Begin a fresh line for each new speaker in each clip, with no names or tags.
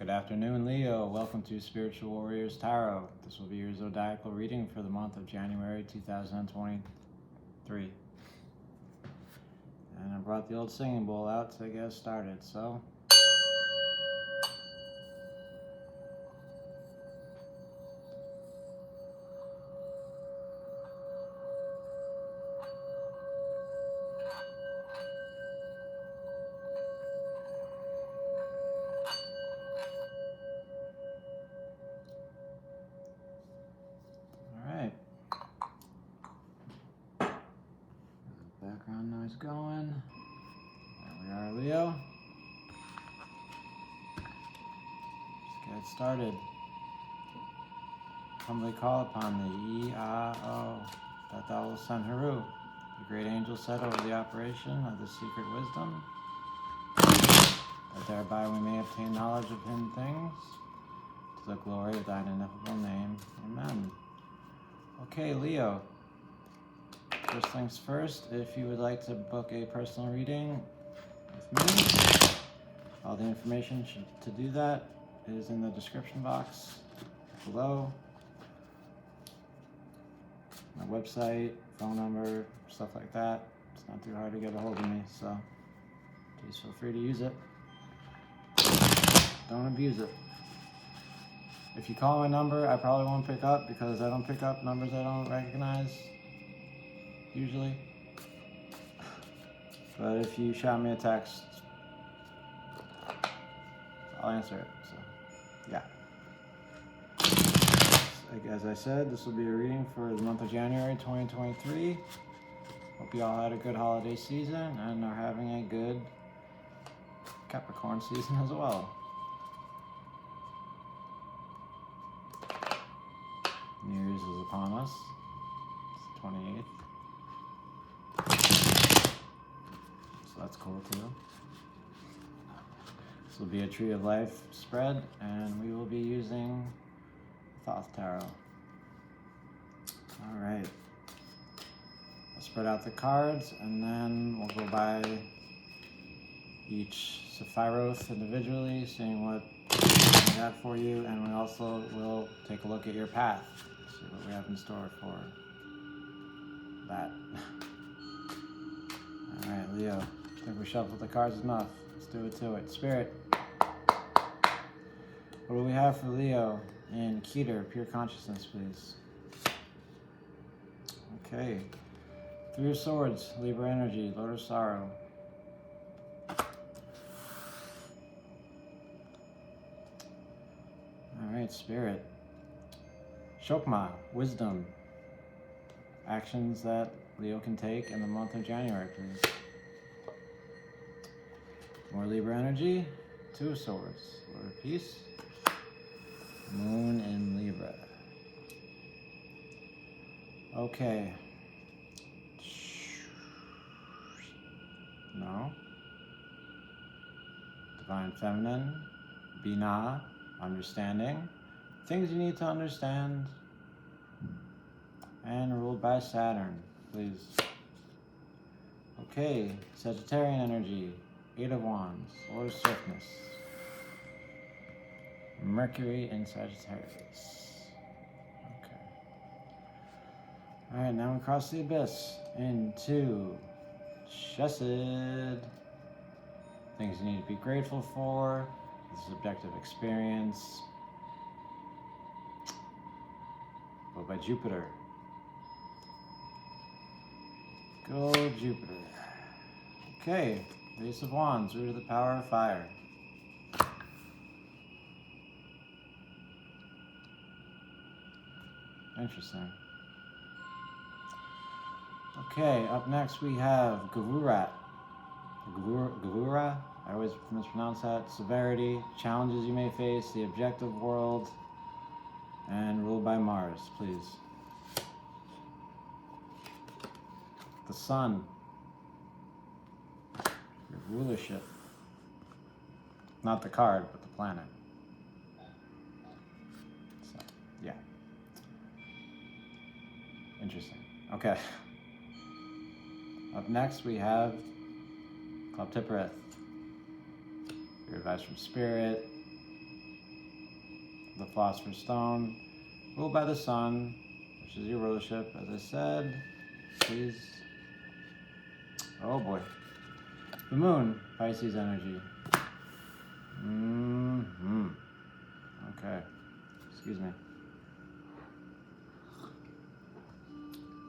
Good afternoon, Leo. Welcome to Spiritual Warriors Tarot. This will be your zodiacal reading for the month of January 2023. And I brought the old singing bowl out to get us started, so... Alright. Background noise going. There we are, Leo. Let's get started. Humbly call upon the E-A-O, that thou wilt send Heru, the great angel set over the operation of the secret wisdom, that thereby we may obtain knowledge of hidden things, to the glory of thine ineffable name. Amen. Okay, Leo. First things first, if you would like to book a personal reading with me, all the information to do that is in the description box below. My website, phone number, stuff like that. It's not too hard to get a hold of me, so please feel free to use it. Don't abuse it. If you call my number, I probably won't pick up because I don't pick up numbers I don't recognize, usually. But if you shout me a text, I'll answer it, so yeah. As I said, this will be a reading for the month of January 2023. Hope you all had a good holiday season and are having a good Capricorn season as well. New Year's is upon us. It's the 28th. So that's cool too. This will be a Tree of Life spread, and we will be using Thoth Tarot. Alright. I'll spread out the cards, and then we'll go by each Sephiroth individually, seeing what we got for you, and we also will take a look at your path, see what we have in store for that. Alright, Leo. I think we shuffled the cards enough. Let's do it to it. Spirit. What do we have for Leo in Keter, Pure Consciousness, please? Okay. Three of Swords, Libra Energy, Lord of Sorrow. Alright, Spirit. Shokma, Wisdom. Actions that Leo can take in the month of January, please. More Libra Energy. Two of Swords, Lord of Peace. Moon in Libra. Okay. No. Divine Feminine. Binah. Understanding. Things you need to understand. And ruled by Saturn, please. Okay. Sagittarian Energy. Eight of Wands. Lord of Swiftness. Mercury in Sagittarius. Okay. Alright, now we cross the abyss into Chesed. Things you need to be grateful for. The subjective experience. Go by Jupiter. Go Jupiter. Okay. Ace of Wands, root of the power of fire. Interesting. Okay, up next we have Gavurat. Gavura, I always mispronounce that. Severity, challenges you may face, the objective world, and ruled by Mars, please. The Sun. Your rulership. Not the card, but the planet. So, yeah. Interesting. Okay. Up next we have Club Tippereth. Your advice from Spirit. the Philosopher's Stone, ruled by the sun, which is your rulership, as I said. Please. Oh boy. The moon, Pisces energy. Okay. Excuse me.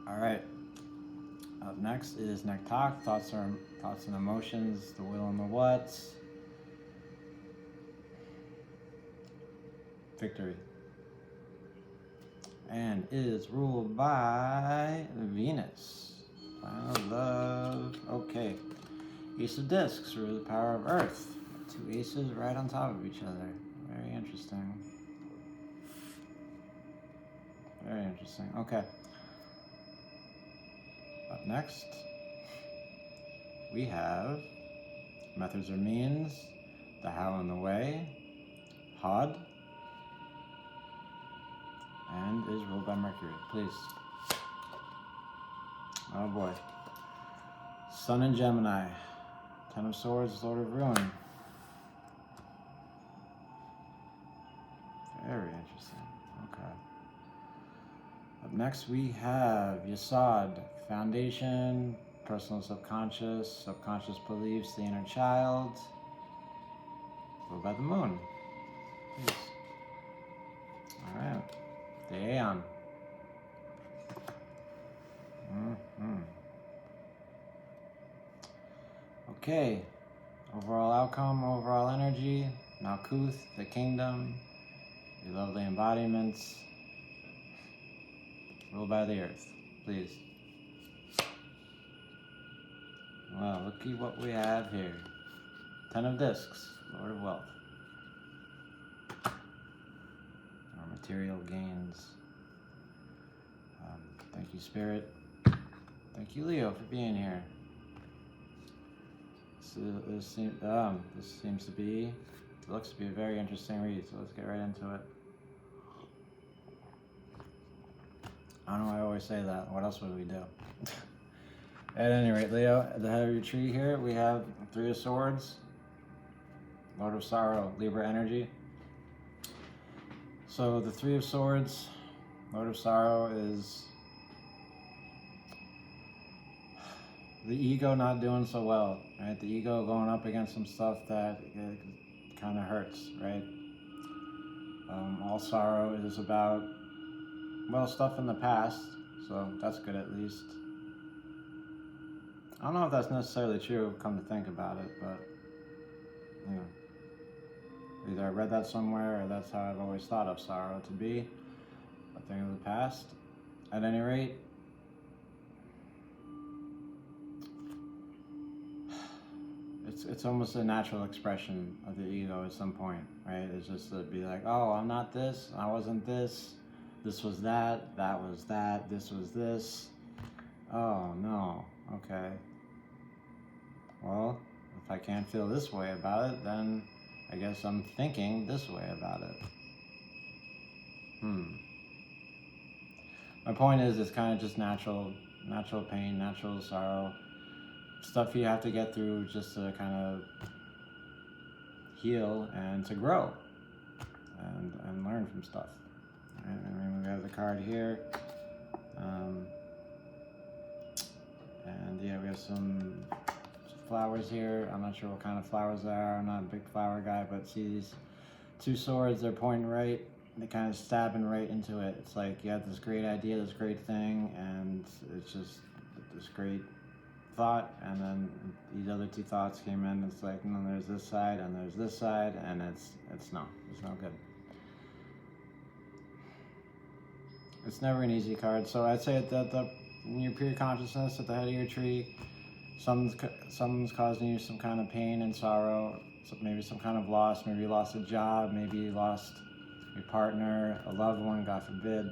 Alright. Up next is Nektak, thoughts and emotions, the will and the whats. Victory. And is ruled by Venus. Final love. Okay. Ace of Discs, rule the power of Earth. Two aces right on top of each other. Very interesting. Very interesting. Okay. Up next, we have methods or means, the how and the way, Hod, and is ruled by Mercury. Please. Oh boy. Sun and Gemini. Ten of Swords, Lord of Ruin. Very interesting. Okay. Up next we have Yesod, foundation, personal subconscious beliefs, the inner child. Ruled by the moon. Please. Alright. The Aeon. Okay. Overall outcome, overall energy. Malkuth, the kingdom. Your lovely embodiments. Ruled by the earth. Please. Well, looky what we have here. Ten of Discs, Lord of Wealth. Our material gains. Thank you, Spirit. Thank you, Leo, for being here. So this seems to be, looks to be a very interesting read, so let's get right into it. I don't know why I always say that. What else would we do? At any rate, Leo, at the head of your tree here, we have Three of Swords, Lord of Sorrow, Libra energy. So the Three of Swords, Lord of Sorrow, is the ego not doing so well, right? The ego going up against some stuff that kind of hurts, right? All sorrow is about, well, stuff in the past, so that's good at least. I don't know if that's necessarily true, come to think about it, but, you know, either I read that somewhere or that's how I've always thought of sorrow to be, a thing of the past. At any rate, it's almost a natural expression of the ego at some point, right? It's just to be like, oh, I'm not this, I wasn't this was that was that, this was this. Oh no, okay. Well, if I can't feel this way about it, then I guess I'm thinking this way about it. My point is, it's kind of just natural pain, natural sorrow, stuff you have to get through just to kind of heal and to grow and learn from stuff. Right? I mean, we have the card here, and yeah, we have some flowers here. I'm not sure what kind of flowers they are. I'm not a big flower guy, but see these two swords, they're pointing right, they're kind of stabbing right into it. It's like you have this great idea, this great thing, and it's just this great thought, and then these other two thoughts came in. It's like, no, there's this side and there's this side, and it's no good. It's never an easy card. So I'd say that in your pure consciousness at the head of your tree, something's causing you some kind of pain and sorrow, maybe some kind of loss. Maybe you lost a job, maybe you lost your partner, a loved one, God forbid.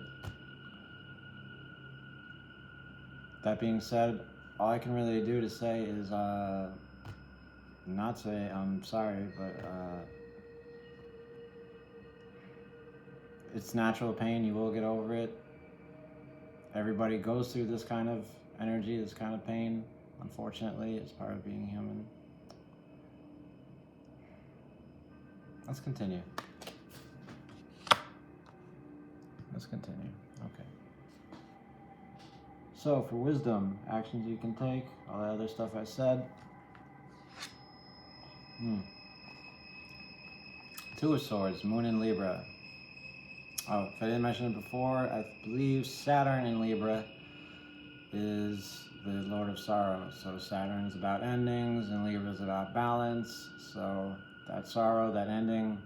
That being said, all I can really do to say is not say I'm sorry, but it's natural pain. You will get over it. Everybody goes through this kind of energy, this kind of pain. Unfortunately, it's part of being human. Let's continue. let's continue. Okay. So for wisdom, actions you can take, all that other stuff I said. Two of Swords, Moon in Libra. Oh, if I didn't mention it before, I believe Saturn in Libra is the Lord of Sorrow. So Saturn is about endings and Libra is about balance. So that sorrow, that ending,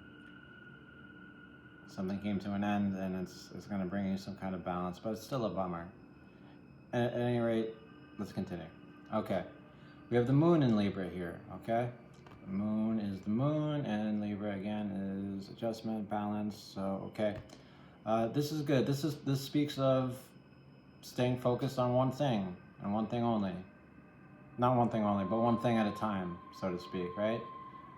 something came to an end and it's going to bring you some kind of balance, but it's still a bummer. At any rate, let's continue. Okay, we have the Moon in Libra here, okay? The Moon is the Moon, and Libra again is adjustment, balance, so okay. This is good. This speaks of staying focused on one thing, and one thing only. Not one thing only, but one thing at a time, so to speak, right?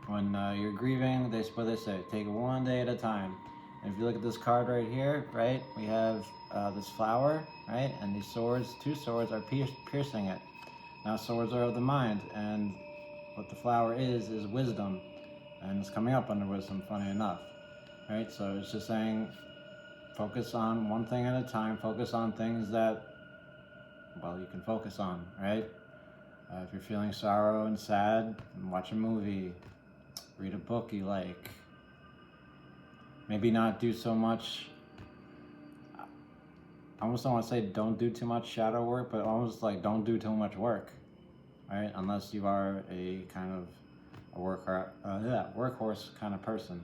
When you're grieving, what they say, take it one day at a time. And if you look at this card right here, right, we have this flower, right, and these swords, two swords are piercing it. Now swords are of the mind, and what the flower is wisdom, and it's coming up under wisdom, funny enough, right? So it's just saying, focus on one thing at a time, focus on things that, well, you can focus on, right? If you're feeling sorrow and sad, watch a movie, read a book you like. Maybe not do so much, I almost don't want to say don't do too much shadow work, but almost like don't do too much work, right? Unless you are a kind of a workhorse kind of person,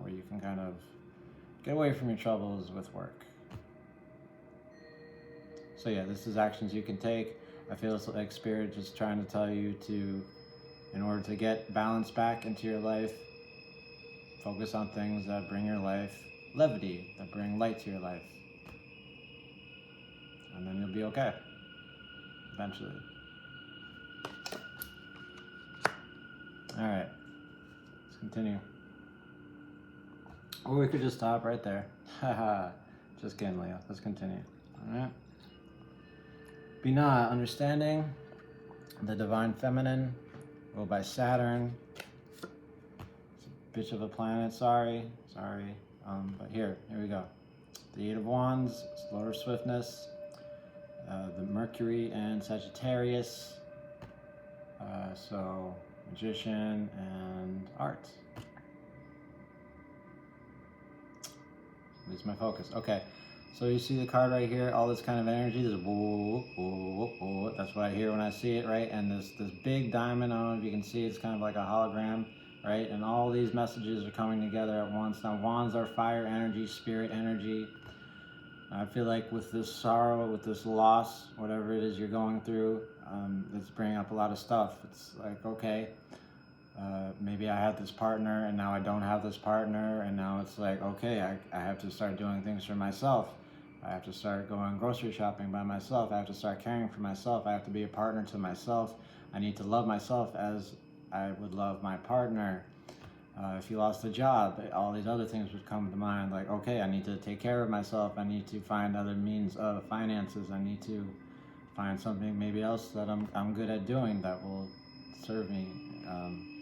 where you can kind of get away from your troubles with work. So yeah, this is actions you can take. I feel it's like Spirit just trying to tell you to, in order to get balance back into your life, focus on things that bring your life levity, that bring light to your life. And then you'll be okay, eventually. All right, let's continue. Or we could just stop right there. Haha, just kidding, Leo. Let's continue. All right. Binah, understanding the divine feminine, ruled by Saturn. It's a bitch of a planet. Sorry. But here we go. The Eight of Wands, Lord of Swiftness, the Mercury and Sagittarius. So Magician and Art. Lose my focus. Okay. So you see the card right here, all this kind of energy, this whoa, whoa, whoa, whoa. That's what I hear when I see it, right? And this big diamond, I don't know if you can see, it's kind of like a hologram, right? And all these messages are coming together at once. Now, wands are fire energy, spirit energy. I feel like with this sorrow, with this loss, whatever it is you're going through, it's bringing up a lot of stuff. It's like, okay, maybe I had this partner and now I don't have this partner, and now it's like, okay, I have to start doing things for myself. I have to start going grocery shopping by myself. I have to start caring for myself. I have to be a partner to myself. I need to love myself as I would love my partner. If you lost a job, all these other things would come to mind, like, okay, I need to take care of myself. I need to find other means of finances. I need to find something maybe else that I'm good at doing that will serve me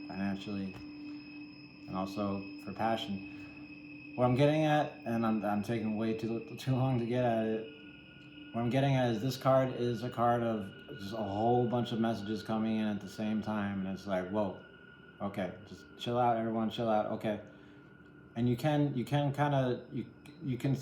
financially and also for passion. What I'm getting at, and I'm taking way too long to get at it, what I'm getting at is this card is a card of just a whole bunch of messages coming in at the same time, and it's like, whoa, okay, just chill out, everyone, chill out, okay. And you can kind of, you can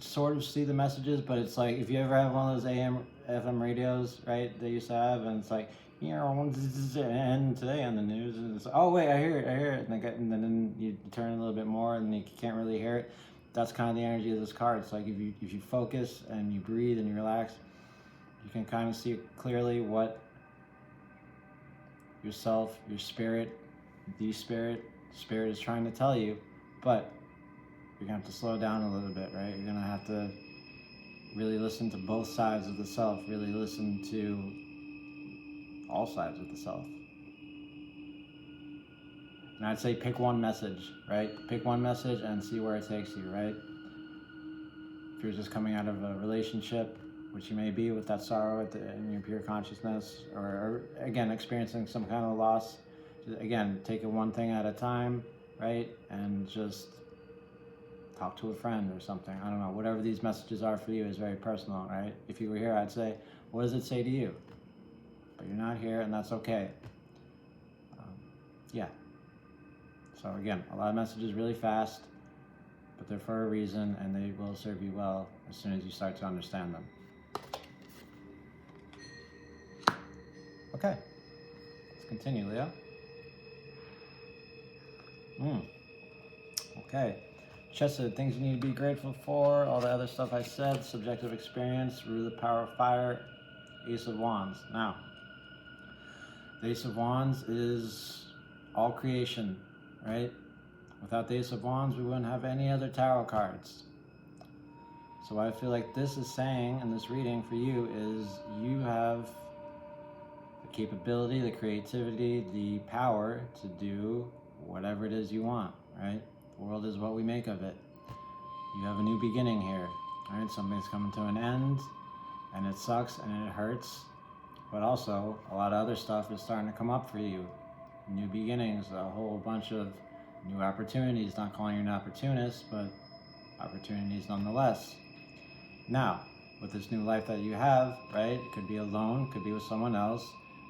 sort of see the messages, but it's like, if you ever have one of those AM, FM radios, right, they used to have, and it's like, and today on the news, and it's, oh wait, I hear it, and then you turn a little bit more, and you can't really hear it. That's kind of the energy of this card. It's like, if you focus and you breathe and you relax, you can kind of see clearly what yourself, your spirit, the spirit is trying to tell you. But you're gonna have to slow down a little bit, right? You're gonna have to really listen to both sides of the self, really listen to all sides of the self. And I'd say pick one message, right? Pick one message and see where it takes you, right? If you're just coming out of a relationship, which you may be with that sorrow in your pure consciousness, or again, experiencing some kind of loss, again, take it one thing at a time, right? And just talk to a friend or something. I don't know. Whatever these messages are for you is very personal, right? If you were here, I'd say, what does it say to you? But you're not here, and that's okay. Yeah. So again, a lot of messages really fast, but they're for a reason, and they will serve you well as soon as you start to understand them. Okay. Let's continue, Leo. Okay. Chesed, things you need to be grateful for, all the other stuff I said, subjective experience, rule the power of fire, Ace of Wands. Now, the Ace of Wands is all creation, right? Without the Ace of Wands, we wouldn't have any other tarot cards. So what I feel like this is saying in this reading for you is you have the capability, the creativity, the power to do whatever it is you want, right? The world is what we make of it. You have a new beginning here, right? Something's coming to an end, and it sucks and it hurts, but also a lot of other stuff is starting to come up for you. New beginnings, a whole bunch of new opportunities. Not calling you an opportunist, but opportunities nonetheless. Now, with this new life that you have, right? It could be alone, could be with someone else.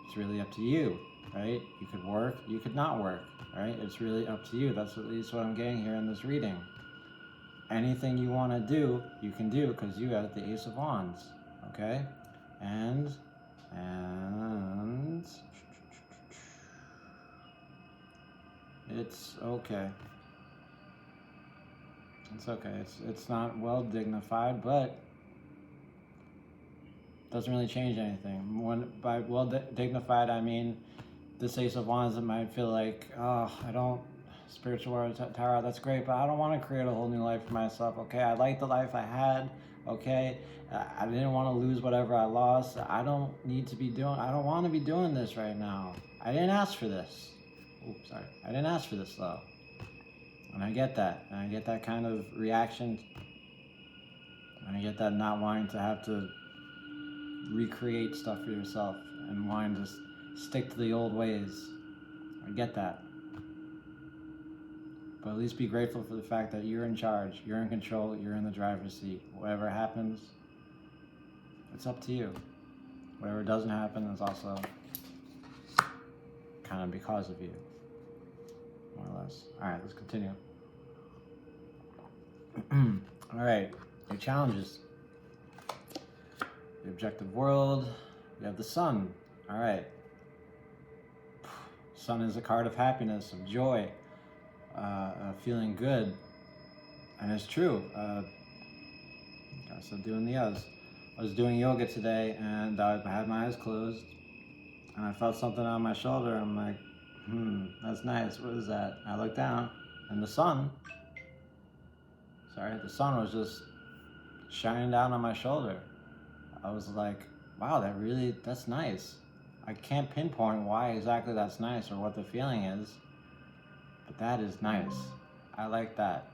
It's really up to you, right? You could work, you could not work, right? It's really up to you. That's at least what I'm getting here in this reading. Anything you want to do, you can do because you have the Ace of Wands, okay? And it's okay. It's okay. It's not well dignified, but doesn't really change anything. When by well dignified, I mean this Ace of Wands, it might feel like, oh, I don't, spiritual world tarot, that's great, but I don't want to create a whole new life for myself. Okay, I like the life I had. Okay, I didn't want to lose whatever I lost. I don't want to be doing this right now. I didn't ask for this. Oops, sorry. I didn't ask for this though. And I get that. And I get that kind of reaction. And I get that not wanting to have to recreate stuff for yourself and wanting to stick to the old ways. I get that. But at least be grateful for the fact that you're in charge, you're in control, you're in the driver's seat. Whatever happens, it's up to you. Whatever doesn't happen is also kind of because of you, more or less. All right, let's continue. All right, your challenges. The objective world, you have the sun. All right. Sun is a card of happiness, of joy, feeling good. And it's true. I was doing the others. I was doing yoga today, and I had my eyes closed, and I felt something on my shoulder. I'm like, that's nice. What is that? I looked down, and the sun was just shining down on my shoulder. I was like, wow, that's nice. I can't pinpoint why exactly that's nice or what the feeling is, but that is nice. I like that.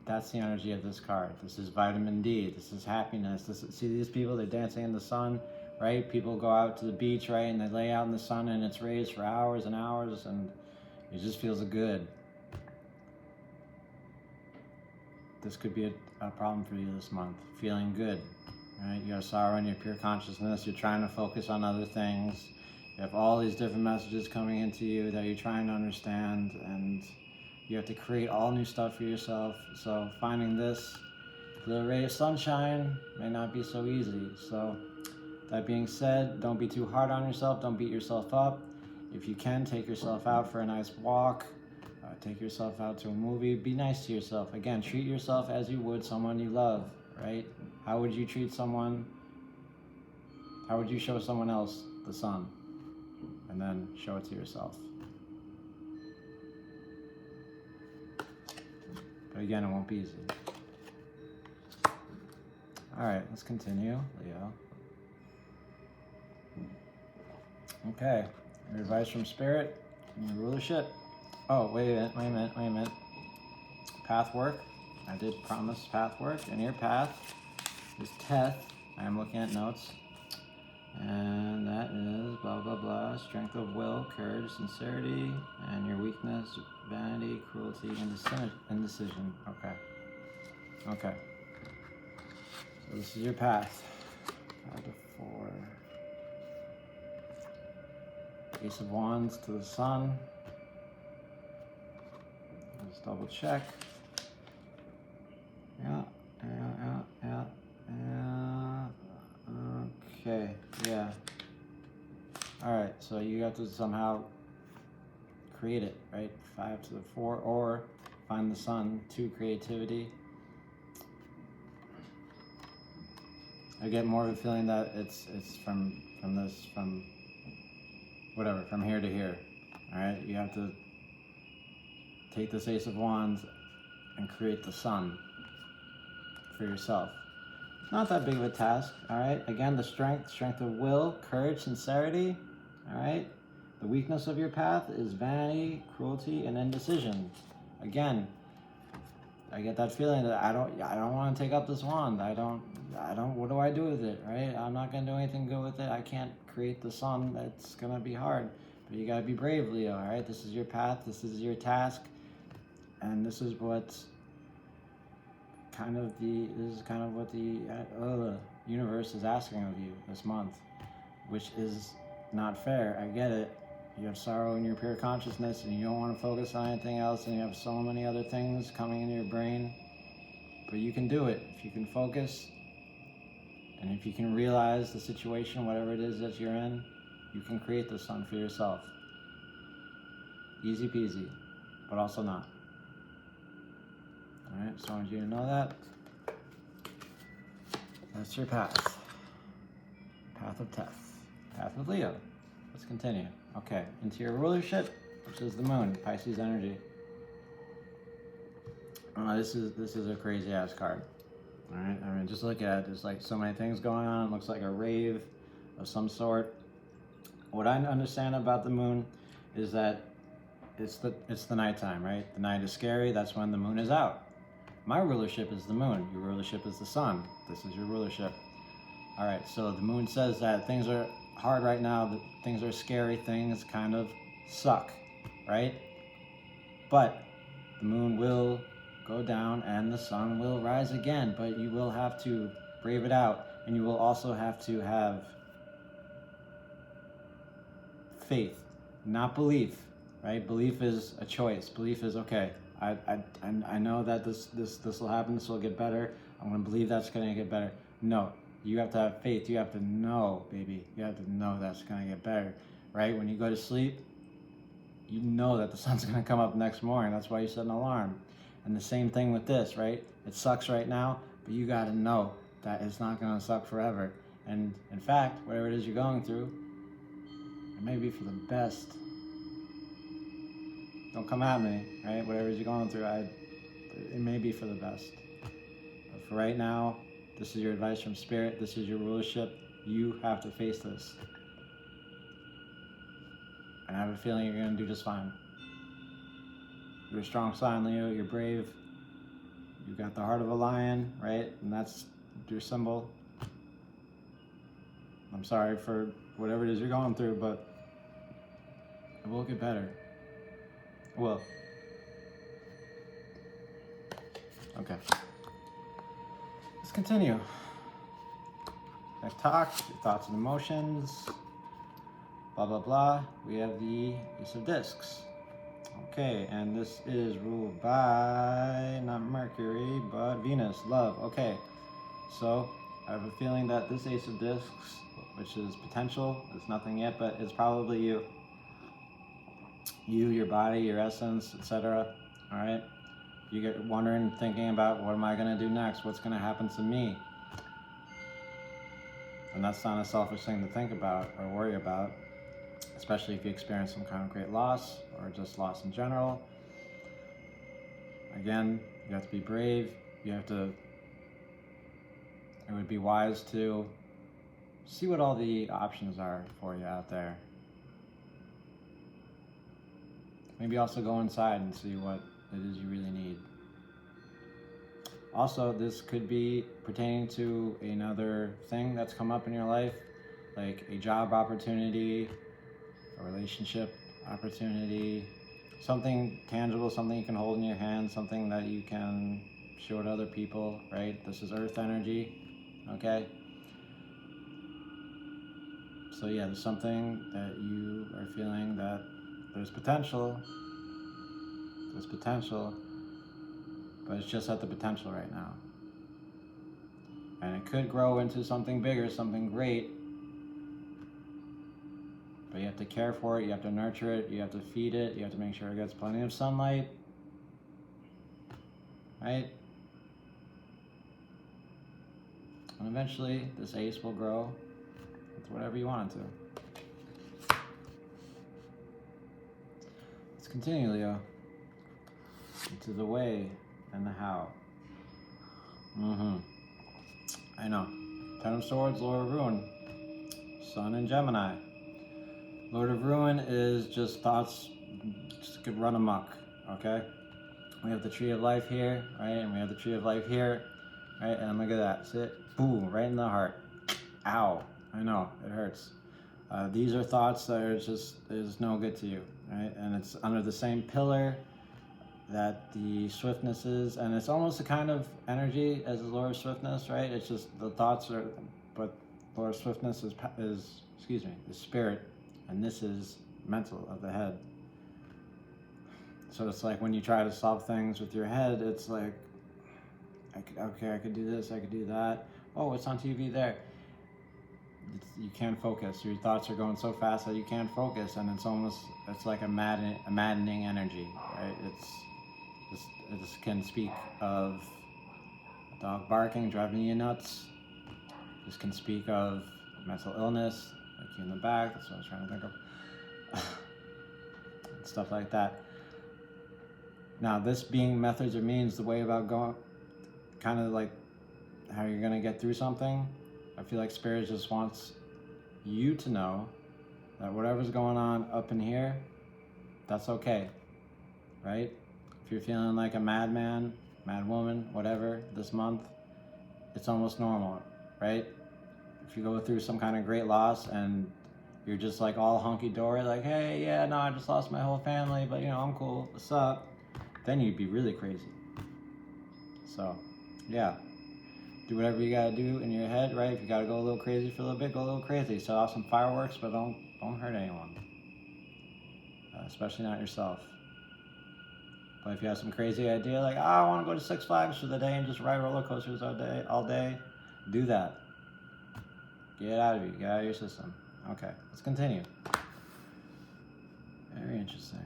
That's the energy of this card. This is vitamin D. This is happiness. See these people, they're dancing in the sun, right? People go out to the beach, right? And they lay out in the sun and it's rays for hours and hours, and it just feels good. This could be a problem for you this month. Feeling good, right? You have sorrow in your pure consciousness. You're trying to focus on other things. You have all these different messages coming into you that you're trying to understand, and you have to create all new stuff for yourself. So finding this little ray of sunshine may not be so easy. So that being said, don't be too hard on yourself. Don't beat yourself up. If you can, take yourself out for a nice walk. Take yourself out to a movie. Be nice to yourself. Again, treat yourself as you would someone you love, right? How would you treat someone? How would you show someone else the sun? And then show it to yourself. But again, it won't be easy. All right, let's continue, Leo. Okay, your advice from Spirit, and your rulership. Oh, wait a minute. Path work. I did promise path work. And your path is Teth. I am looking at notes. And that is blah, blah, blah. Strength of will, courage, sincerity. And your weakness, vanity. vanity, cruelty, indecision. Okay. Okay. So this is your path. 5 to 4. Ace of Wands to the Sun. Let's double check. Yeah. Okay, yeah. Alright, so you have to somehow create it, right? 5 to the 4, or find the Sun. 2, creativity. I get more of a feeling that it's from here to here. Alright, you have to take this Ace of Wands and create the Sun for yourself. Not that big of a task, alright? Again, the strength of will, courage, sincerity, alright? The weakness of your path is vanity, cruelty, and indecision. Again, I get that feeling that I don't want to take up this wand. What do I do with it, right? I'm not going to do anything good with it. I can't create the Sun. It's going to be hard. But you got to be brave, Leo, alright? This is your path. This is your task. And this is what the universe is asking of you this month, which is not fair. I get it. You have sorrow in your pure consciousness and you don't want to focus on anything else, and you have so many other things coming in your brain, but you can do it if you can focus, and if you can realize the situation, whatever it is that you're in, you can create the Sun for yourself. Easy peasy, but also not. Alright, so I want you to know that. That's your path. Path of Teth. Path of Leo. Let's continue. Okay, into your rulership, which is the Moon, Pisces energy. This is a crazy ass card. Alright, I mean, just look at it. There's like so many things going on. It looks like a rave of some sort. What I understand about the Moon is that it's the nighttime, right? The night is scary. That's when the Moon is out. My rulership is the Moon. Your rulership is the Sun. This is your rulership. All right, so the Moon says that things are hard right now, that things are scary, things kind of suck, right? But the Moon will go down and the Sun will rise again, but you will have to brave it out, and you will also have to have faith, not belief, right? Belief is a choice. Belief is, okay, I know that this will happen, this will get better, I'm going to believe that's going to get better. No, you have to have faith. You have to know, baby. You have to know that's going to get better, right? When you go to sleep, you know that the Sun's going to come up next morning. That's why you set an alarm. And the same thing with this, right? It sucks right now, but you got to know that it's not going to suck forever. And in fact, whatever it is you're going through, it may be for the best. Don't come at me, right? Whatever it is you're going through, it may be for the best. But for right now, this is your advice from Spirit. This is your rulership. You have to face this. And I have a feeling you're going to do just fine. You're a strong sign, Leo. You're brave. You've got the heart of a lion, right? And that's your symbol. I'm sorry for whatever it is you're going through, but it will get better. It will. Okay. Let's continue. Next talk, your thoughts and emotions, blah, blah, blah. We have the Ace of Discs. Okay, and this is ruled by, not Mercury, but Venus, love. Okay, so I have a feeling that this Ace of Discs, which is potential, it's nothing yet, but it's probably you. You, your body, your essence, etc. All right? You get wondering, thinking about, what am I going to do next? What's going to happen to me? And that's not a selfish thing to think about or worry about, especially if you experience some kind of great loss or just loss in general. Again, you have to be brave. It would be wise to see what all the options are for you out there. Maybe also go inside and see what it is you really need. Also, this could be pertaining to another thing that's come up in your life, like a job opportunity, a relationship opportunity, something tangible, something you can hold in your hand, something that you can show to other people, right? This is earth energy, okay? So yeah, there's something that you are feeling that there's potential, but it's just at the potential right now. And it could grow into something bigger, something great, but you have to care for it, you have to nurture it, you have to feed it, you have to make sure it gets plenty of sunlight, right? And eventually, this ace will grow into whatever you want it to. Let's continue, Leo, into the way and the how. I know. Ten of Swords, Lord of Ruin, Sun in Gemini. Lord of Ruin is just thoughts just could run amok, okay? We have the Tree of Life here, right? And we have the Tree of Life here, right? And look at that. Sit, boom, right in the heart. Ow. I know, it hurts. These are thoughts that are just, is no good to you, right? And it's under the same pillar that the swiftness is, and it's almost a kind of energy as the Lord of Swiftness, right? It's just the thoughts are, but Lord of Swiftness is spirit, and this is mental of the head. So it's like when you try to solve things with your head, it's like, I could do this, I could do that. Oh, it's on TV there. You can't focus. Your thoughts are going so fast that you can't focus, and it's like a maddening energy, right? This can speak of a dog barking, driving you nuts. This can speak of mental illness, like you in the back. That's what I was trying to think of. Stuff like that. Now, this being methods or means, the way about going, kind of like how you're going to get through something, I feel like Spirit just wants you to know that whatever's going on up in here, that's okay, right? If you're feeling like a madman, mad woman, whatever, this month, it's almost normal, right? If you go through some kind of great loss and you're just like all hunky-dory, like, hey, yeah, no, I just lost my whole family, but you know, I'm cool, what's up? Then you'd be really crazy. So, yeah. Do whatever you gotta do in your head, right? If you gotta go a little crazy for a little bit, go a little crazy. Set off some fireworks, but don't hurt anyone. Especially not yourself. But if you have some crazy idea, like, I want to go to Six Flags for the day and just ride roller coasters all day, do that. Get it out of you. Get out of your system. Okay, let's continue. Very interesting.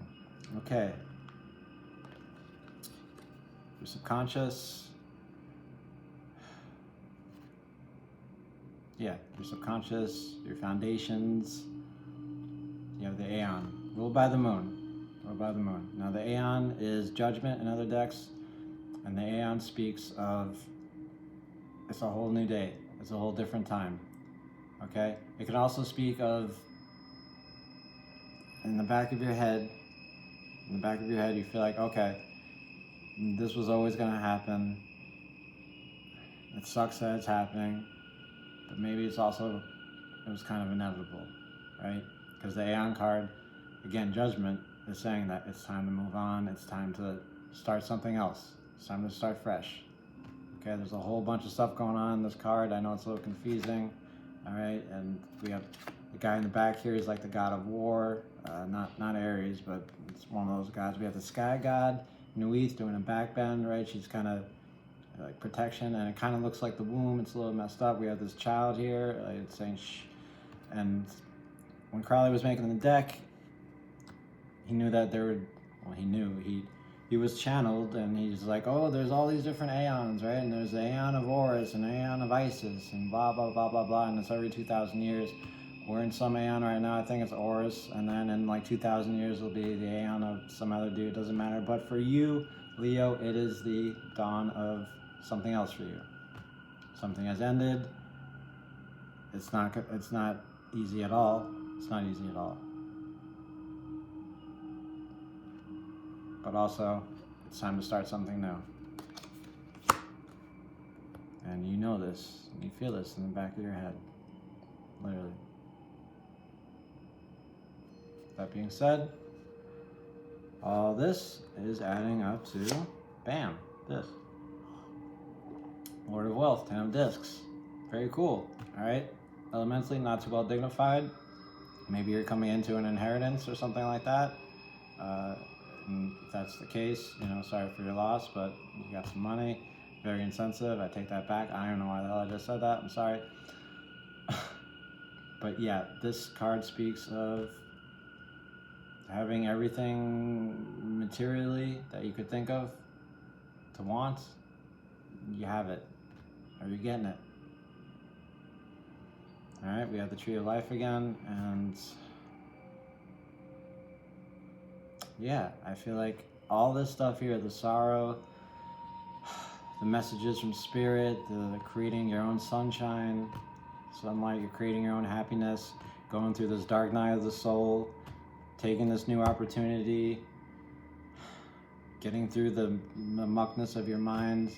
Okay. Your subconscious. Yeah, your subconscious, your foundations. You have the Aeon, ruled by the moon. Now the Aeon is judgment in other decks, and the Aeon speaks of, it's a whole new day. It's a whole different time, okay? It can also speak of, in the back of your head, you feel like, okay, this was always gonna happen. It sucks that it's happening, but maybe it was kind of inevitable, right? Because the Aeon card, again, judgment, is saying that it's time to move on, it's time to start something else, it's time to start fresh. Okay, there's a whole bunch of stuff going on in this card. I know it's a little confusing, all right? And we have the guy in the back here is like the god of war, not Aries, but it's one of those gods. We have the sky god, Nuith, doing a backbend, right? She's kind of like protection, and it kind of looks like the womb. It's a little messed up. We have this child here, it's saying shh. And when Crowley was making the deck, he knew that he was channeled, and he's like, oh, there's all these different Aeons, right? And there's the Aeon of Horus and Aeon of Isis and blah, blah, blah, blah, blah, and it's every 2,000 years. We're in some Aeon right now, I think it's Horus, and then in like 2,000 years it'll be the Aeon of some other dude, doesn't matter. But for you, Leo, it is the dawn of something else for you. Something has ended. It's not easy at all. It's not easy at all. But also, it's time to start something new. And you know this, you feel this in the back of your head, literally. That being said, all this is adding up to, bam, this. Lord of Wealth, 10 of Discs. Very cool, all right? Elementally, not too well dignified. Maybe you're coming into an inheritance or something like that. And if that's the case, you know, sorry for your loss, but you got some money. Very insensitive, I take that back. I don't know why the hell I just said that, I'm sorry. But yeah, this card speaks of having everything materially that you could think of to want. You have it. Are you getting it? Alright, we have the Tree of Life again, and yeah, I feel like all this stuff here, the sorrow, the messages from Spirit, the creating your own sunshine, sunlight, you're creating your own happiness, going through this dark night of the soul, taking this new opportunity, getting through the muckness of your mind,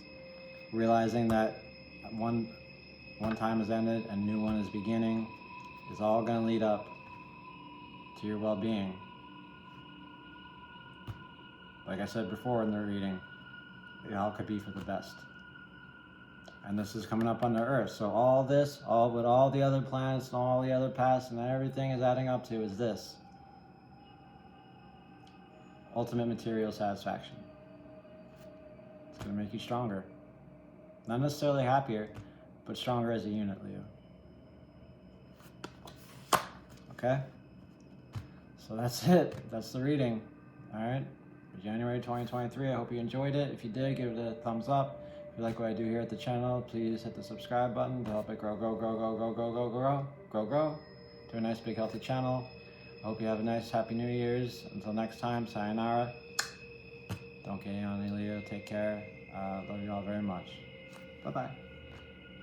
realizing that one time has ended and a new one is beginning, is all going to lead up to your well-being. Like I said before in the reading, it all could be for the best. And this is coming up on the Earth. So all this, with all the other planets and all the other paths and everything is adding up to is this. Ultimate material satisfaction. It's going to make you stronger. Not necessarily happier, but stronger as a unit, Leo. Okay? So that's it. That's the reading. Alright? For January 2023. I hope you enjoyed it. If you did, give it a thumbs up. If you like what I do here at the channel, please hit the subscribe button to help it grow to a nice big healthy channel. I hope you have a nice happy New Year's. Until next time, sayonara. Don't get on Leo. Take care. Love you all very much. Bye-bye.